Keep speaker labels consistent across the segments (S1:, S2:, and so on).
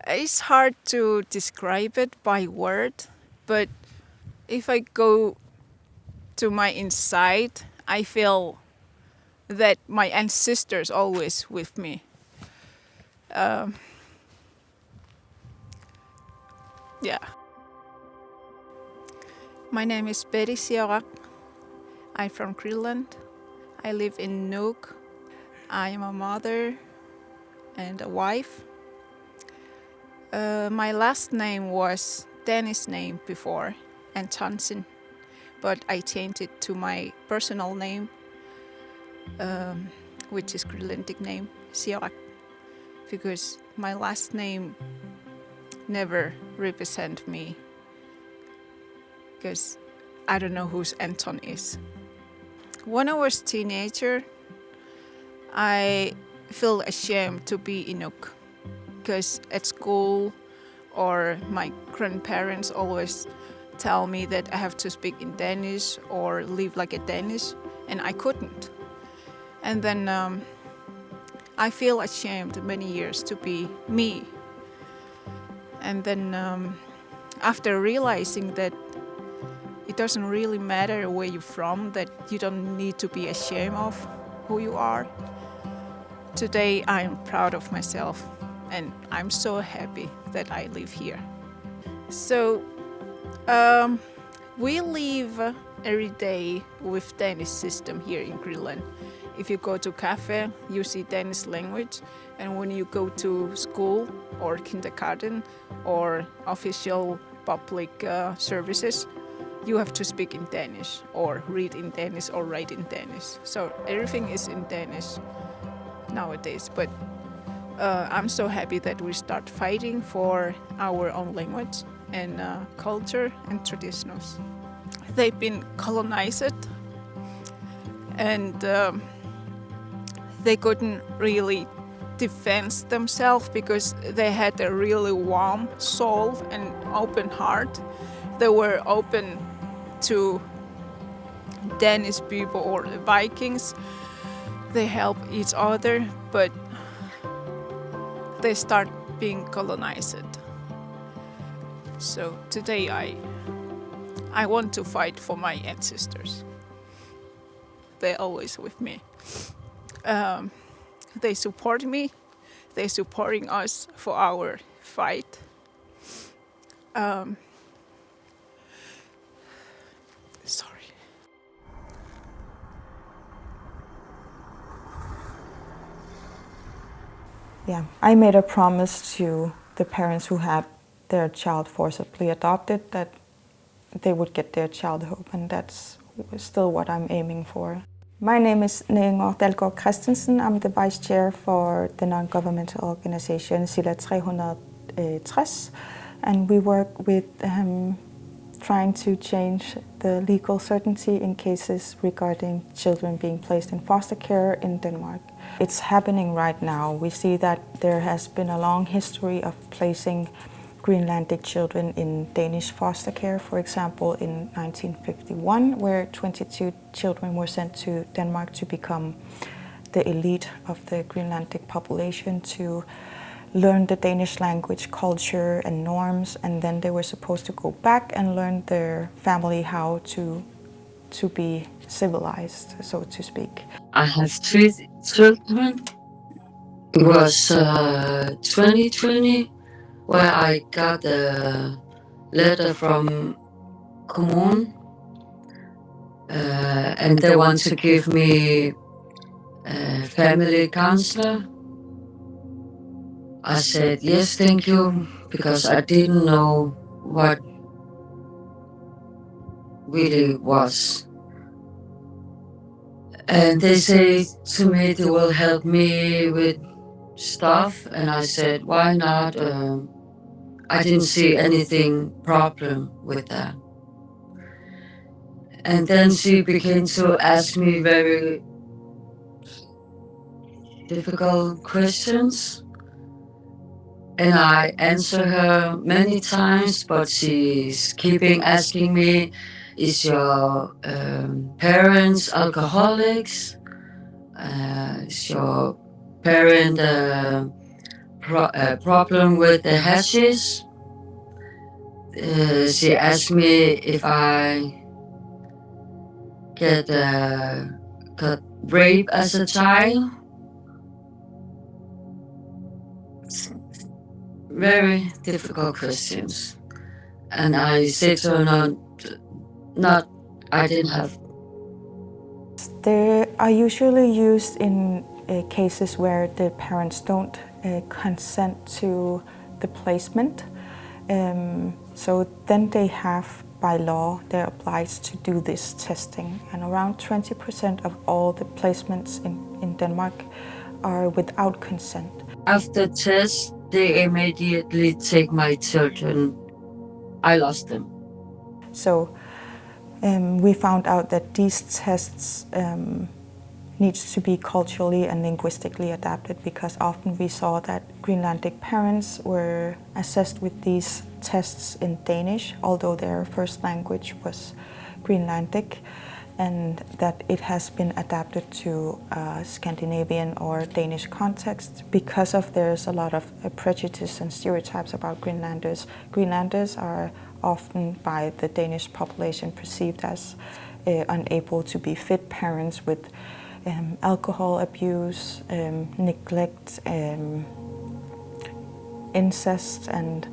S1: It's hard to describe it by word, but if I go to my inside, I feel that my ancestors always with me. Yeah. My name is Betty Siarak. I'm from Greenland. I live in Nuuk. I am a mother and a wife. My last name was Danish name before, Antonsen, but I changed it to my personal name, which is Greenlandic name, Siarak, because my last name never represent me, because I don't know who Anton is. When I was teenager, I feel ashamed to be Inuk, because at school or my grandparents always tell me that I have to speak in Danish or live like a Danish, and I couldn't. And then I feel ashamed many years to be me. And then after realizing that it doesn't really matter where you're from, that you don't need to be ashamed of who you are, today I'm proud of myself and I'm so happy that I live here. So we live every day with Danish system here in Greenland. If you go to cafe, you see Danish language, and when you go to school or kindergarten or official public services, you have to speak in Danish or read in Danish or write in Danish. So everything is in Danish nowadays. But I'm so happy that we start fighting for our own language and culture and traditions. They've been colonized and they couldn't really defend themselves because they had a really warm soul and open heart. They were open to Danish people or the Vikings. They help each other, but they start being colonized. So today I want to fight for my ancestors. They're always with me. They support me. They're supporting us for our fight. Sorry.
S2: Yeah, I made a promise to the parents who had their child forcibly adopted that they would get their child home, and that's still what I'm aiming for. My name is Inger Dalgaard Christensen. I'm the vice chair for the non-governmental organization Sila 360, and we work with trying to change the legal certainty in cases regarding children being placed in foster care in Denmark. It's happening right now. We see that there has been a long history of placing Groenlandic children in Danish foster care, for example, in 1951, where 22 children were sent to Denmark to become the elite of the Groenlandic population, to learn the Danish language, culture, and norms, and then they were supposed to go back and learn their family how to be civilized, so to speak.
S3: I have 3 children. It was 2020 where I got a letter from Commune, and they want to give me a family counselor. I said yes, thank you, because I didn't know what really was. And they say to me they will help me with stuff, and I said, why not? I didn't see anything problem with that. And then she began to ask me very difficult questions, and I answer her many times, but she's keeping asking me, is your parents alcoholics? Is your parent problem with the hashes. She asked me if I got raped as a child. Very difficult questions. And I said to her, not, I didn't have.
S2: They are usually used in cases where the parents don't consent to the placement. So then they have, by law, they're obliged to do this testing. And around 20% of all the placements in Denmark are without consent.
S3: After test, they immediately take my children. I lost them.
S2: So we found out that these tests needs to be culturally and linguistically adapted, because often we saw that Groenlandic parents were assessed with these tests in Danish, although their first language was Groenlandic, and that it has been adapted to Scandinavian or Danish context because of there's a lot of prejudice and stereotypes about Greenlanders. Greenlanders are often by the Danish population perceived as unable to be fit parents with alcohol abuse, neglect, incest, and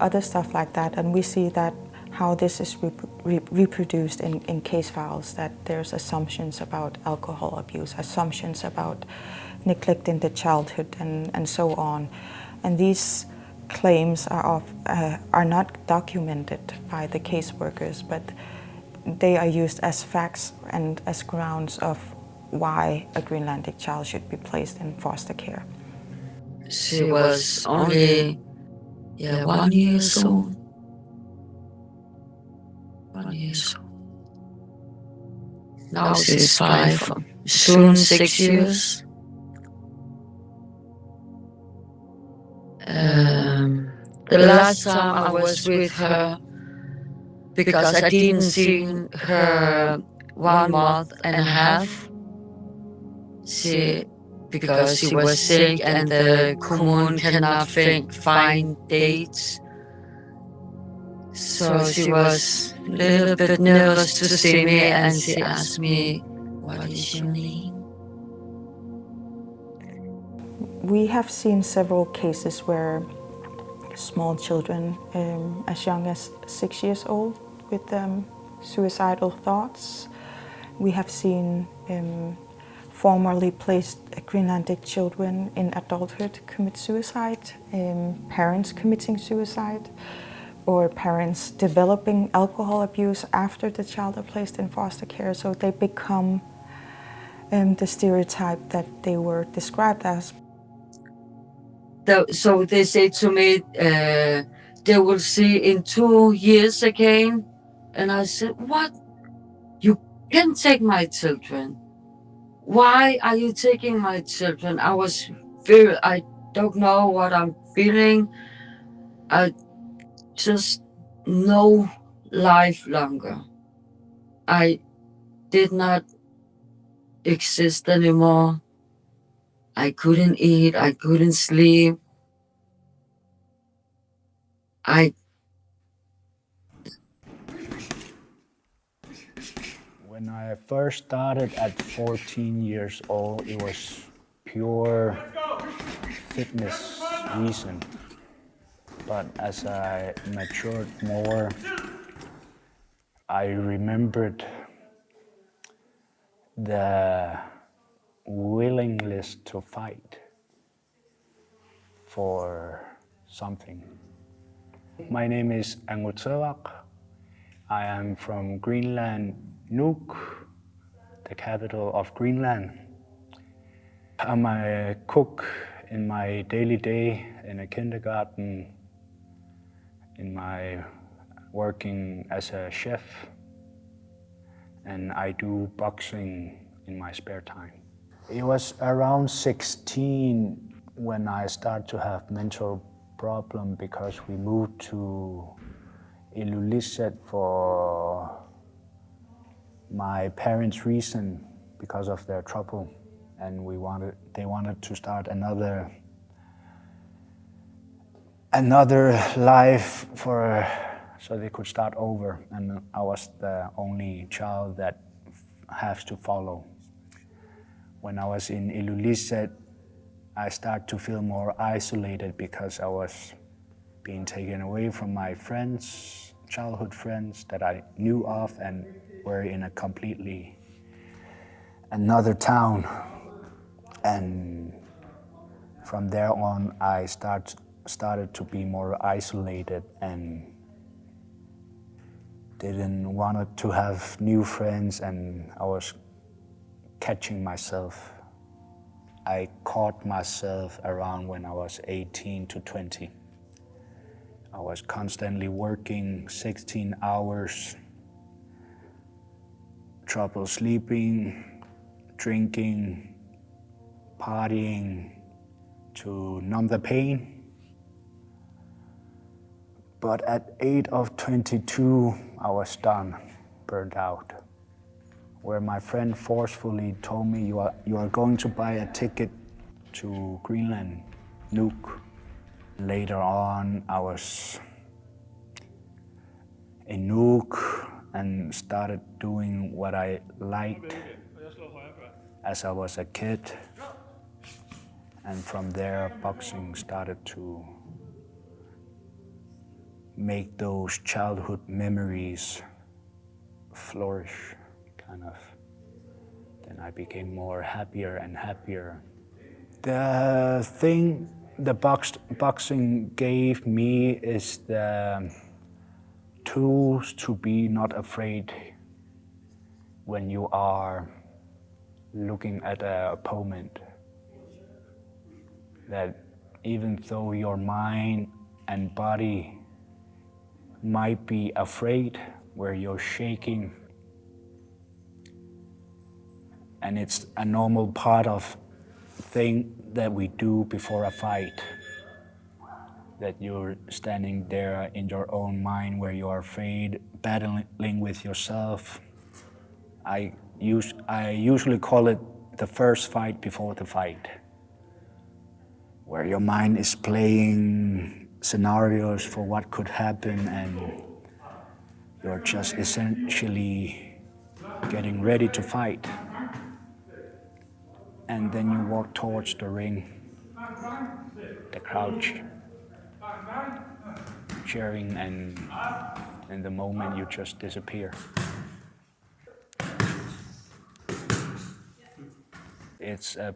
S2: other stuff like that. And we see that how this is reproduced in case files, that there's assumptions about alcohol abuse, assumptions about neglect in the childhood, and so on. And these claims are not documented by the caseworkers, but they are used as facts and as grounds of why a Groenlandic child should be placed in foster care.
S3: She was only 1 year old. 1 year old. Now she's 5, soon 6 years. The last time I was with her, because I didn't see her 1 month and a half, because she was sick and the commune cannot find dates. So she was a little bit nervous to see me, and she asked me, "What is your name?"
S2: We have seen several cases where small children, as young as 6 years old, with suicidal thoughts. We have seen formerly placed Groenlandic children in adulthood commit suicide, parents committing suicide, or parents developing alcohol abuse after the child are placed in foster care. So they become the stereotype that they were described as.
S3: So they say to me, they will see in 2 years again. And I said, "What? You can take my children. Why are you taking my children?" I don't know what I'm feeling. I just no life longer. I did not exist anymore. I couldn't eat, I couldn't sleep.
S4: When I first started at 14 years old, it was pure fitness reason. But as I matured more, I remembered the willingness to fight for something. My name is Inuit. I am from Greenland, Nuuk, the capital of Greenland. I'm a cook in my daily day in a kindergarten, in my working as a chef, and I do boxing in my spare time. It was around 16 when I started to have mental problem, because we moved to Ilulissat for my parents' reason, because of their trouble, and they wanted to start another another life so they could start over, and I was the only child that has to follow. When I was in Ilulissat, I started to feel more isolated because I was being taken away from my friends, childhood friends that I knew of and were in a completely another town. And from there on, I started to be more isolated and didn't want to have new friends, and I was catching myself. I caught myself around when I was 18 to 20. I was constantly working 16 hours, trouble sleeping, drinking, partying to numb the pain. But at age of 22, I was done, burned out, where my friend forcefully told me, you are going to buy a ticket to Greenland, Nuuk. Later on, I was in Nuuk and started doing what I liked as I was a kid. And from there, boxing started to make those childhood memories flourish, kind of. Then I became more happier and happier. The thing the boxing gave me is the tools to be not afraid when you are looking at an opponent. That even though your mind and body might be afraid, where you're shaking, and it's a normal part of thing that we do before a fight, that you're standing there in your own mind where you are afraid, battling with yourself. I usually call it the first fight before the fight, where your mind is playing scenarios for what could happen, and you're just essentially getting ready to fight. And then you walk towards the ring, the crowd cheering, and in the moment you just disappear. It's a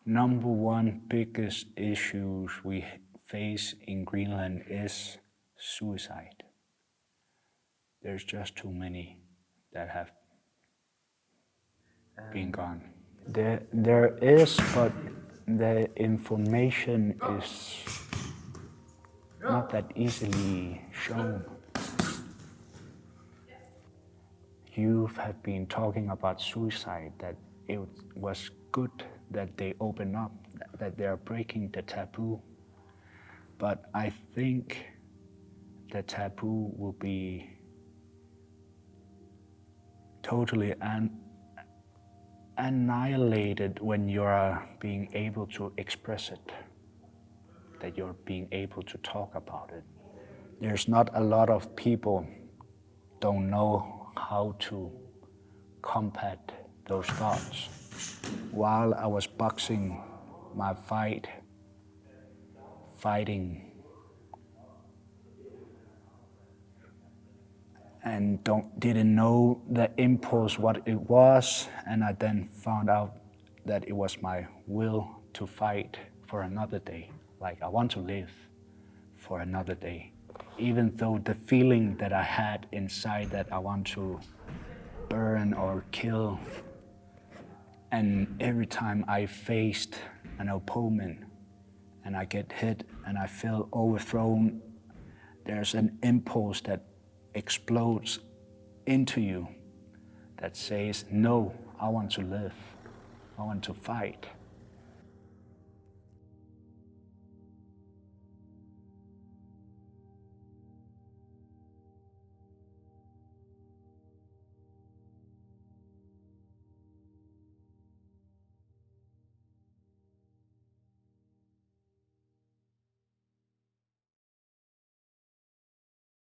S4: number one biggest issues we face in Greenland is suicide. There's just too many that have been gone. There is, but the information is not that easily shown. You have been talking about suicide, that it was good that they open up, that they are breaking the taboo. But I think the taboo will be totally annihilated when you're being able to express it, that you're being able to talk about it. There's not a lot of people don't know how to combat those thoughts. While I was boxing, my fighting, and didn't know the impulse what it was, and I then found out that it was my will to fight for another day. Like, I want to live for another day, even though the feeling that I had inside that I want to burn or kill. And every time I faced an opponent and I get hit and I feel overthrown, there's an impulse that explodes into you that says, no, I want to live, I want to fight.